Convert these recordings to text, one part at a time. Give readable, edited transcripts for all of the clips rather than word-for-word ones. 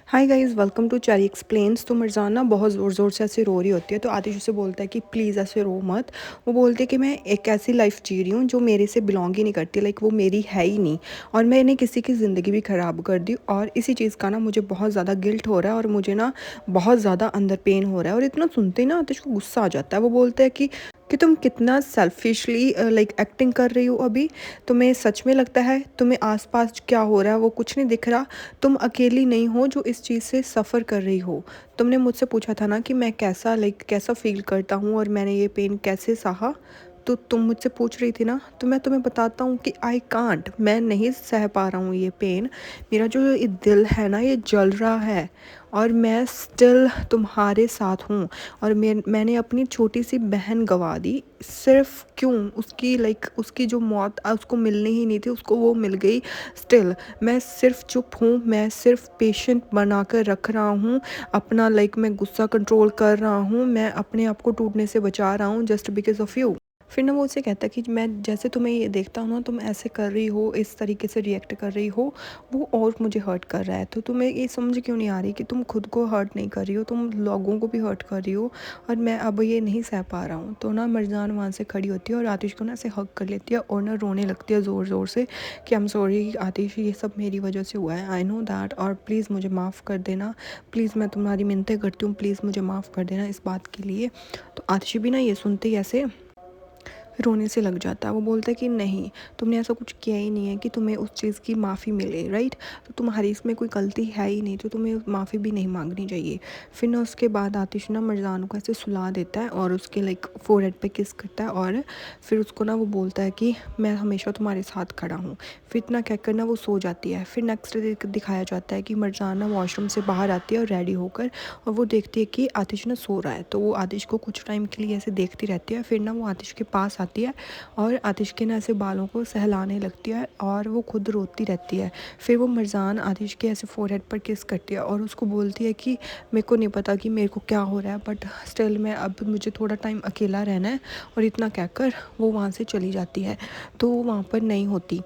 Hi guys, welcome to Cherry Explains. तो मरजान ना बहुत ज़ोर ज़ोर से ऐसे रो रही होती है, तो आतिश उसे बोलता है कि प्लीज़ ऐसे रो मत। वो बोलते है कि मैं एक ऐसी लाइफ जी रही हूँ जो मेरे से बिलोंग ही नहीं करती, लाइक वो मेरी है ही नहीं, और मैंने किसी की ज़िंदगी भी ख़राब कर दी। और इसी चीज़ का ना मुझे बहुत ज़्यादा गिल्ट हो रहा है और मुझे ना बहुत ज़्यादा अंदर पेन हो रहा है। और इतना सुनते ही ना आतिश को गुस्सा आ जाता है। वो बोलता है कि तुम कितना सेल्फिशली लाइक एक्टिंग कर रही हो अभी। तुम्हें सच में लगता है तुम्हें आसपास क्या हो रहा है वो कुछ नहीं दिख रहा? तुम अकेली नहीं हो जो इस चीज़ से सफ़र कर रही हो। तुमने मुझसे पूछा था ना कि मैं कैसा फ़ील करता हूँ और मैंने ये पेन कैसे सहा। तो तुम मुझसे पूछ रही थी ना, तो मैं तुम्हें बताता हूँ कि आई कांट, मैं नहीं सह पा रहा हूँ ये पेन। मेरा जो ये दिल है ना ये जल रहा है, और मैं स्टिल तुम्हारे साथ हूँ। और मैंने अपनी छोटी सी बहन गंवा दी। सिर्फ क्यों? उसकी जो मौत उसको मिलनी ही नहीं थी, उसको वो मिल गई। स्टिल मैं सिर्फ चुप हूँ, मैं सिर्फ पेशेंट बना कर रख रहा हूँ अपना, मैं गुस्सा कंट्रोल कर रहा हूँ, मैं अपने आप को टूटने से बचा रहा हूँ जस्ट बिकॉज ऑफ़ यू। फिर ना वो उसे कहता है कि मैं जैसे तुम्हें ये देखता हूँ ना, तुम ऐसे कर रही हो, इस तरीके से रिएक्ट कर रही हो, वो और मुझे हर्ट कर रहा है। तो तुम्हें ये समझ क्यों नहीं आ रही कि तुम खुद को हर्ट नहीं कर रही हो, तुम लोगों को भी हर्ट कर रही हो, और मैं अब ये नहीं सह पा रहा हूँ। तो ना मरजान वहाँ से खड़ी होती है और आतिश को ना ऐसे हग कर लेती है और ना रोने लगती है ज़ोर ज़ोर से कि आई एम सॉरी आतिश, ये सब मेरी वजह से हुआ है, आई नो दैट, और प्लीज़ मुझे माफ़ कर देना। प्लीज़ मैं तुम्हारी मिन्नतें करती हूँ, प्लीज़ मुझे माफ़ कर देना इस बात के लिए। तो आतिश भी ना ये सुनते ही ऐसे रोने से लग जाता है। वो बोलता है कि नहीं, तुमने ऐसा कुछ किया ही नहीं है कि तुम्हें उस चीज़ की माफ़ी मिले, राइट? तो तुम्हारी इसमें कोई गलती है ही नहीं, तो तुम्हें माफ़ी भी नहीं मांगनी चाहिए। फिर ना उसके बाद आतिश ना मरजान को ऐसे सुला देता है और उसके फोरहेड पे किस करता है, और फिर उसको ना वो बोलता है कि मैं हमेशा तुम्हारे साथ खड़ा हूँ। फिर इतना कहकर ना वो सो जाती है। फिर नेक्स्ट डे दिखाया जाता है कि मरजान ना वॉशरूम से बाहर आती है और रेडी होकर, और वो देखती है कि आतिश ना सो रहा है। तो वो आतिश को कुछ टाइम के लिए ऐसे देखती रहती है। फिर ना वो आतिश के पास आती है और आतिश के ना ऐसे बालों को सहलाने लगती है और वो खुद रोती रहती है। फिर वो मरजान आतिश के ऐसे फोरहेड पर किस करती है और उसको बोलती है कि मेरे को नहीं पता कि मेरे को क्या हो रहा है, बट स्टिल मैं अब मुझे थोड़ा टाइम अकेला रहना है। और इतना कहकर वो वहाँ से चली जाती है। तो वो वहाँ पर नहीं होती।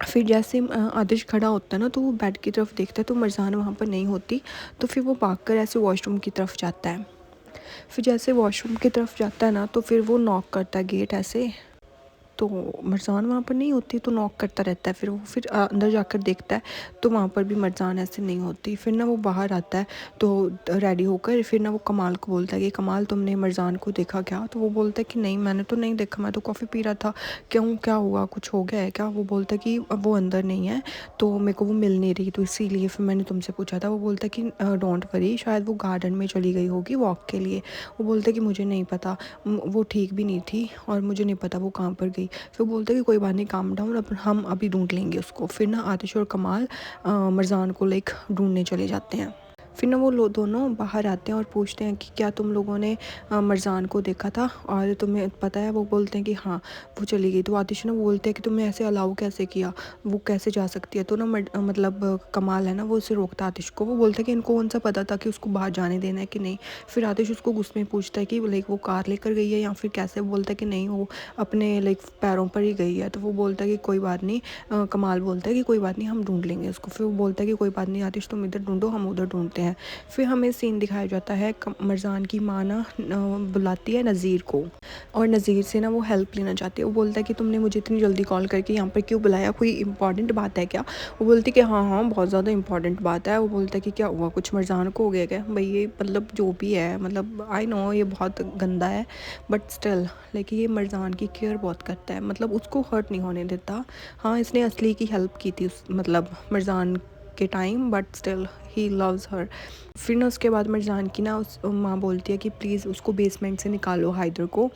फिर जैसे आतिश खड़ा होता है ना, तो वो बेड की तरफ देखता है, तो मरजान वहाँ पर नहीं होती। तो फिर वो भागकर ऐसे वॉशरूम की तरफ जाता है। फिर जैसे वॉशरूम की तरफ जाता है ना, तो फिर वो नॉक करता है गेट ऐसे। तो मरजान वहाँ पर नहीं होती, तो नॉक करता रहता है। फिर वो अंदर जाकर देखता है, तो वहाँ पर भी मरजान ऐसे नहीं होती। फिर ना वो बाहर आता है तो रेडी होकर, फिर ना वो कमाल को बोलता है कि कमाल, तुमने मरजान को देखा क्या? तो वो बोलता है कि नहीं, मैंने तो नहीं देखा, मैं तो कॉफ़ी पी रहा था। क्यों, क्या हुआ, कुछ हो गया है क्या? वो बोलता है कि अब वो अंदर नहीं है, तो मेरे को वो मिल नहीं रही, तो इसीलिए फिर मैंने तुमसे पूछा था। वो बोलता है कि डोंट वरी, शायद वो गार्डन में चली गई होगी वॉक के लिए। वो बोलता है कि मुझे नहीं पता, वो ठीक भी नहीं थी और मुझे नहीं पता वो कहाँ पर गई। फिर बोलते हैं कि कोई बात नहीं, काम डाउन, अब हम अभी ढूंढ लेंगे उसको। फिर ना आतिश और कमाल मरजान को ढूंढने चले जाते हैं। फिर ना वो दोनों बाहर आते हैं और पूछते हैं कि क्या तुम लोगों ने मरजान को देखा था और तुम्हें पता है? वो बोलते हैं कि हाँ, वो चली गई। तो आतिश ना बोलते हैं कि तुमने ऐसे अलाउ कैसे किया, वो कैसे जा सकती है? तो ना कमाल है ना, वो उसे रोकता आतिश को। वो बोलता है कि इनको कौन सा पता था कि उसको बाहर जाने देना है कि नहीं। फिर आतिश उसको गुस्से में पूछता है कि वो कार लेकर गई है या फिर कैसे? बोलता है कि नहीं, वो अपने पैरों पर ही गई है। तो वो बोलता है कि कोई बात नहीं। कमाल बोलता है कि कोई बात नहीं, हम ढूंढ लेंगे उसको। फिर वो बोलता है कि कोई बात नहीं आतिश, तुम इधर ढूंढो, हम उधर ढूंढते हैं। फिर हमें सीन दिखाया जाता है, मरजान की माँ ना बुलाती है नज़ीर को, और नज़ीर से ना वो हेल्प लेना चाहती है। वो बोलता है कि तुमने मुझे इतनी जल्दी कॉल करके यहाँ पर क्यों बुलाया, कोई इंपॉर्टेंट बात है क्या? वो बोलती है कि हाँ हाँ, बहुत ज़्यादा इंपॉर्टेंट बात है। वो बोलता है कि क्या हुआ, कुछ मरजान को हो गया क्या? भाई ये जो भी है, आई नो ये बहुत गंदा है, बट स्टिल ये मरजान की केयर बहुत करता है, उसको हर्ट नहीं होने देता। हाँ, इसने असली की हेल्प की थी उस मरजान के time, but still he loves her. फिर ना उसके बाद मरजान की ना उस माँ बोलती है कि प्लीज़ उसको बेसमेंट से निकालो, हाइदर को,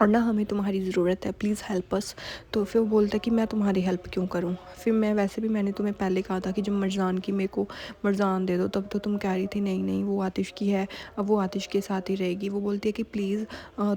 और ना हमें तुम्हारी ज़रूरत है, प्लीज़ हेल्प अस। तो फिर वो बोलता है कि मैं तुम्हारी हेल्प क्यों करूं? फिर मैंने तुम्हें पहले कहा था कि जब मरजान की मेरे को मरजान दे दो, तब तो तुम कह रही थी नहीं नहीं वो आतिश की है, अब वो आतिश के साथ ही रहेगी। वो बोलती है कि प्लीज़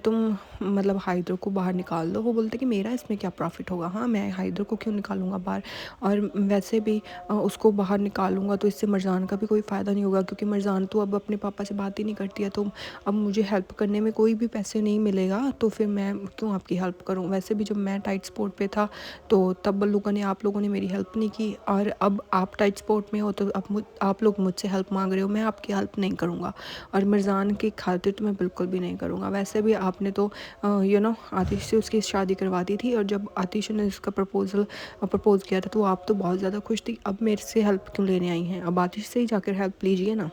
तुम हाइदर को बाहर निकाल दो। वो बोलते हैं कि मेरा इसमें क्या प्रॉफिट होगा? हाँ, मैं हाइदर को क्यों निकालूंगा बाहर, और वैसे भी उसको बाहर निकालूंगा तो इससे मरजान का भी कोई फ़ायदा नहीं होगा, क्योंकि मरजान तो अब अपने पापा से बात ही नहीं करती है, तो अब मुझे हेल्प करने में कोई भी पैसे नहीं मिलेगा। तो फिर मैं क्यों आपकी हेल्प करूँ, वैसे भी जब मैं टाइट स्पॉट पे था तो तब आप लोगों ने मेरी हेल्प नहीं की, और अब आप टाइट स्पॉट में हो तो अब आप लोग मुझसे हेल्प मांग रहे हो, मैं आपकी हेल्प नहीं करूँगा, और मिर्ज़ान की खातिर तो मैं बिल्कुल भी नहीं करूँगा। वैसे भी आपने तो आतिश से उसकी शादी करवा दी थी, और जब आतिश ने इसका प्रपोज़ किया था तो आप तो बहुत ज़्यादा खुश थी, अब मेरे से हेल्प क्यों लेने आई हैं, अब आतिश से ही जाकर हेल्प लीजिए ना।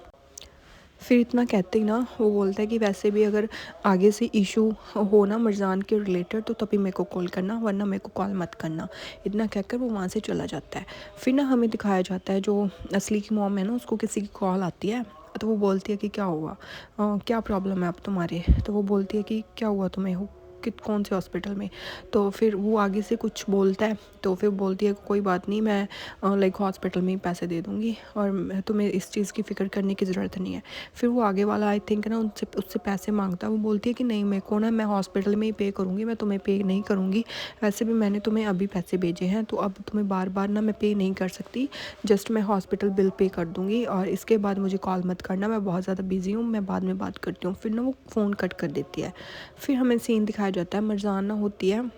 फिर इतना कहते ही ना वो बोलता है कि वैसे भी अगर आगे से इशू हो ना मिर्ज़ान के रिलेटेड तो तभी मेरे को कॉल करना, वरना मेरे को कॉल मत करना। इतना कहकर वो वहाँ से चला जाता है। फिर ना हमें दिखाया जाता है जो असली की मॉम है ना, उसको किसी की कॉल आती है, तो वो बोलती है कि क्या हुआ, क्या प्रॉब्लम है अब तुम्हारे, तो वो बोलती है कि क्या हुआ तुम्हें, हो कि कौन से हॉस्पिटल में। तो फिर वो आगे से कुछ बोलता है, तो फिर बोलती है कोई बात नहीं, मैं लाइक हॉस्पिटल में ही पैसे दे दूँगी, और तुम्हें इस चीज़ की फ़िक्र करने की ज़रूरत नहीं है। फिर वो आगे वाला आई थिंक ना उससे पैसे मांगता है, वो बोलती है कि नहीं मेरे को ना, मैं हॉस्पिटल में ही पे करूँगी, मैं तुम्हें पे नहीं करूँगी, वैसे भी मैंने तुम्हें अभी पैसे भेजे हैं, तो अब तुम्हें बार बार ना मैं पे नहीं कर सकती, जस्ट मैं हॉस्पिटल बिल पे कर दूँगी, और इसके बाद मुझे कॉल मत करना, मैं बहुत ज़्यादा बिजी हूँ, मैं बाद में बात करती हूँ। फिर ना वो फ़ोन कट कर देती है। फिर हमें सीन दिखाया जाता है, मरजाना होती है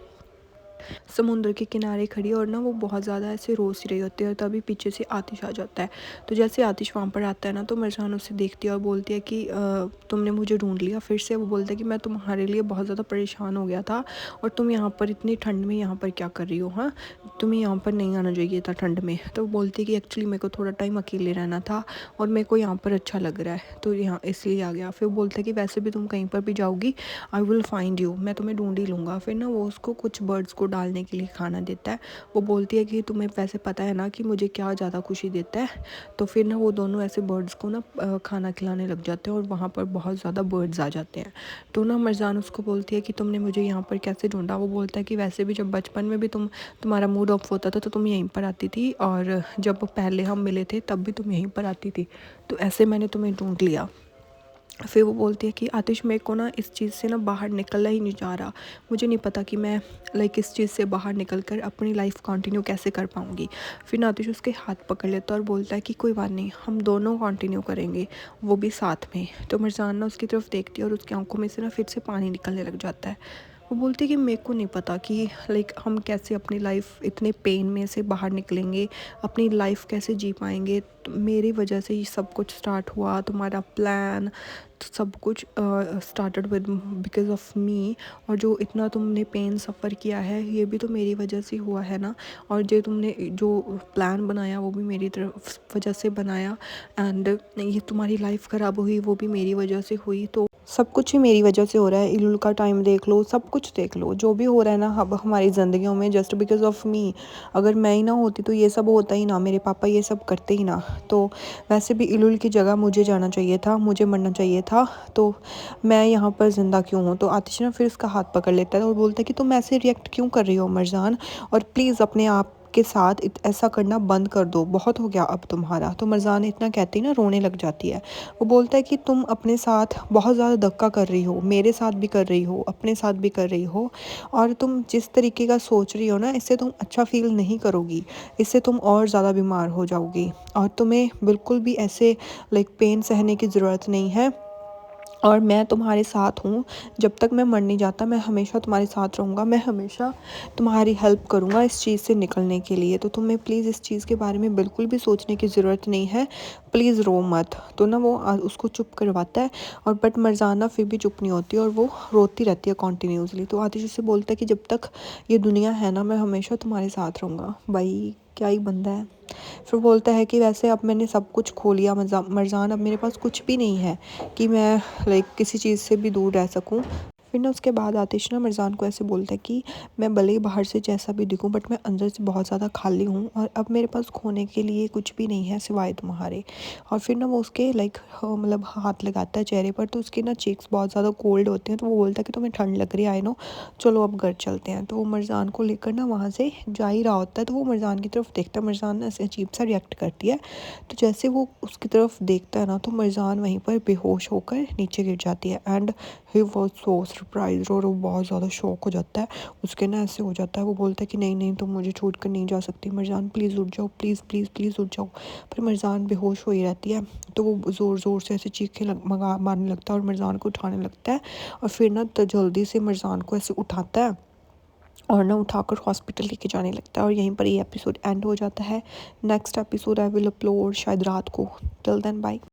समुद्र के किनारे खड़ी, और ना वो बहुत ज़्यादा ऐसे रो सी रही होती है, और तभी पीछे से आतिश आ जाता है। तो जैसे आतिश वहाँ पर आता है ना, तो मिर्जान उसे देखती है और बोलती है कि तुमने मुझे ढूंढ लिया फिर से। वो बोलता है कि मैं तुम्हारे लिए बहुत ज़्यादा परेशान हो गया था, और तुम यहाँ पर इतनी ठंड में यहाँ पर क्या कर रही हो, हाँ तुम्हें यहाँ पर नहीं आना चाहिए था ठंड में। तो वो बोलती है कि एक्चुअली मेरे को थोड़ा टाइम अकेले रहना था, और मेरे को यहाँ पर अच्छा लग रहा है, तो यहाँ इसलिए आ गया। फिर वो बोलता है कि वैसे भी तुम कहीं पर भी जाओगी, आई विल फाइंड यू, मैं तुम्हें ढूंढ ही लूँगा। फिर ना वो उसको कुछ बर्ड्स को डालने के लिए खाना देता है। वो बोलती है कि तुम्हें वैसे पता है ना कि मुझे क्या ज़्यादा खुशी देता है। तो फिर ना वो दोनों ऐसे बर्ड्स को ना खाना खिलाने लग जाते हैं, और वहाँ पर बहुत ज़्यादा बर्ड्स आ जाते हैं। तो ना मरजान उसको बोलती है कि तुमने मुझे यहाँ पर कैसे ढूंढा। वो बोलता है कि वैसे भी जब बचपन में भी तुम्हारा मूड ऑफ होता था तो तुम यहीं पर आती थी, और जब पहले हम मिले थे तब भी तुम यहीं पर आती थी, तो ऐसे मैंने तुम्हें ढूंढ लिया। फिर वो बोलती है कि आतिश मेरे को ना इस चीज़ से ना बाहर निकलना ही नहीं जा रहा, मुझे नहीं पता कि मैं लाइक इस चीज़ से बाहर निकल कर अपनी लाइफ कंटिन्यू कैसे कर पाऊँगी। फिर ना आतिश उसके हाथ पकड़ लेता है और बोलता है कि कोई बात नहीं, हम दोनों कंटिन्यू करेंगे, वो भी साथ में। तो मिर्जान ना उसकी तरफ देखती है और उसकी आंखों में से ना फिर से पानी निकलने लग जाता है। वो बोलती है कि मेरे को नहीं पता कि लाइक हम कैसे अपनी लाइफ इतने पेन में से बाहर निकलेंगे, अपनी लाइफ कैसे जी पाएंगे। तो मेरी वजह से ये सब कुछ स्टार्ट हुआ, तुम्हारा प्लान सब कुछ started with because of me, और जो इतना तुमने पेन सफ़र किया है ये भी तो मेरी वजह से हुआ है ना, और जो तुमने जो प्लान बनाया वो भी मेरी तरफ वजह से बनाया, एंड ये तुम्हारी लाइफ ख़राब हुई वो भी मेरी वजह से हुई, तो सब कुछ ही मेरी वजह से हो रहा है। इलुल का टाइम देख लो, सब कुछ देख लो, जो भी हो रहा है ना अब हमारी ज़िंदगियों में जस्ट बिकॉज ऑफ मी। अगर मैं ही ना होती तो ये सब होता ही ना, मेरे पापा ये सब करते ही ना। तो वैसे भी इलुल की जगह मुझे जाना चाहिए था, मुझे मरना चाहिए था, तो मैं यहाँ पर ज़िंदा क्यों हूँ। तो आतिश ना फिर उसका हाथ पकड़ लेता है और बोलता है कि तुम ऐसे रिएक्ट क्यों कर रही हो मरजान, और प्लीज़ अपने आप के साथ ऐसा करना बंद कर दो, बहुत हो गया अब तुम्हारा। तो मरजान इतना कहती ना रोने लग जाती है। वो बोलता है कि तुम अपने साथ बहुत ज़्यादा धक्का कर रही हो, मेरे साथ भी कर रही हो, अपने साथ भी कर रही हो, और तुम जिस तरीके का सोच रही हो ना इससे तुम अच्छा फील नहीं करोगी, इससे तुम और ज़्यादा बीमार हो जाओगी, और तुम्हें बिल्कुल भी ऐसे लाइक पेन सहने की ज़रूरत नहीं है, और मैं तुम्हारे साथ हूँ। जब तक मैं मर नहीं जाता मैं हमेशा तुम्हारे साथ रहूँगा, मैं हमेशा तुम्हारी हेल्प करूँगा इस चीज़ से निकलने के लिए। तो तुम्हें प्लीज़ इस चीज़ के बारे में बिल्कुल भी सोचने की ज़रूरत नहीं है, प्लीज़ रो मत। तो ना वो उसको चुप करवाता है, और बट मरजाना फिर भी चुप नहीं होती और वो रोती रहती है कॉन्टीन्यूसली। तो आतिश उससे बोलता है कि जब तक ये दुनिया है ना मैं हमेशा तुम्हारे साथ रहूँगा। भाई क्या ही बंदा है। फिर बोलता है कि वैसे अब मैंने सब कुछ खो लिया मरजान, अब मेरे पास कुछ भी नहीं है कि मैं लाइक किसी चीज़ से भी दूर रह सकूं। फिर ना उसके बाद आतिश ना मिर्ज़ान को ऐसे बोलता है कि मैं भले ही बाहर से जैसा भी दिखूं बट मैं अंदर से बहुत ज़्यादा खाली हूँ, और अब मेरे पास खोने के लिए कुछ भी नहीं है सिवाय तुम्हारे। और फिर ना वो उसके लाइक मतलब हाथ लगाता है चेहरे पर, तो उसके ना चीक्स बहुत ज़्यादा कोल्ड होते हैं। तो वो बोलता है कि तुम्हें ठंड लग रही है, आई नो, चलो अब घर चलते हैं। तो वो मिर्ज़ान को लेकर ना वहाँ से जा ही रहा होता है, तो वो मिर्ज़ान की तरफ देखता है। मिर्ज़ान ना ऐसे अजीब सा रिएक्ट करती है, तो जैसे वो उसकी तरफ देखता है ना तो मिर्ज़ान वहीं पर बेहोश होकर नीचे गिर जाती है, and he was so surprise और वो बहुत ज़्यादा शॉक हो जाता है। उसके ना ऐसे हो जाता है, वो बोलता है कि नहीं नहीं तुम मुझे छोड़ कर नहीं जा सकती, मिर्ज़ान प्लीज़ उठ जाओ, प्लीज़ प्लीज़ प्लीज़ उठ जाओ। फिर मिर्ज़ान बेहोश हो ही रहती है, तो वो ज़ोर ज़ोर से ऐसे चीखें मंगा मारने लगता है और मिर्ज़ान को उठाने लगता है। और फिर ना तो जल्दी से मिर्ज़ान को ऐसे उठाता है और ना उठाकर हॉस्पिटल लेके जाने लगता है। और यहीं पर ये एपिसोड एंड हो जाता है। Next episode I will upload शायद रात को। Till then bye.